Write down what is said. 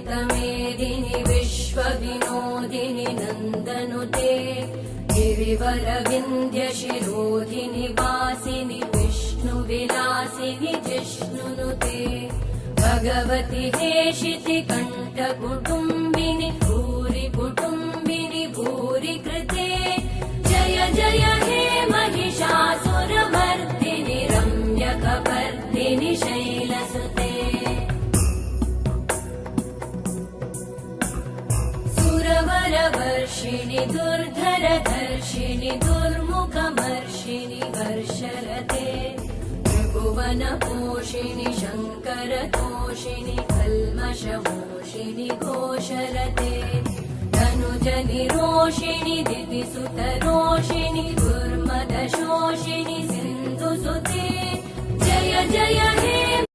अनन्तमेदिनि विश्वविनोदिनि नन्दनुते गिरिवरविन्ध्यशिरोधिनि वासिनि विष्णुविलासिनि जिष्णुनुते भगवति हेशिति कण्ठकुटुम्बिनि भूरि कुटुम्बिनि भूरि कृते जय जय हे महिषासुरमर्दिनि रम्यकपर्दिनि शैलसुते सुरवरवर्षिणि दुर्धरधर्षिणि दुर्मुखमर्षिणि वर्षरते त्रिभुवनपोषिणि शङ्करतोषिणि कल्मषमोषिणि घोषरते धनुजनिरोषिणि दितिसुतरोषिणि दुर्मदशोषिणि सिन्धुसुते जय जय हे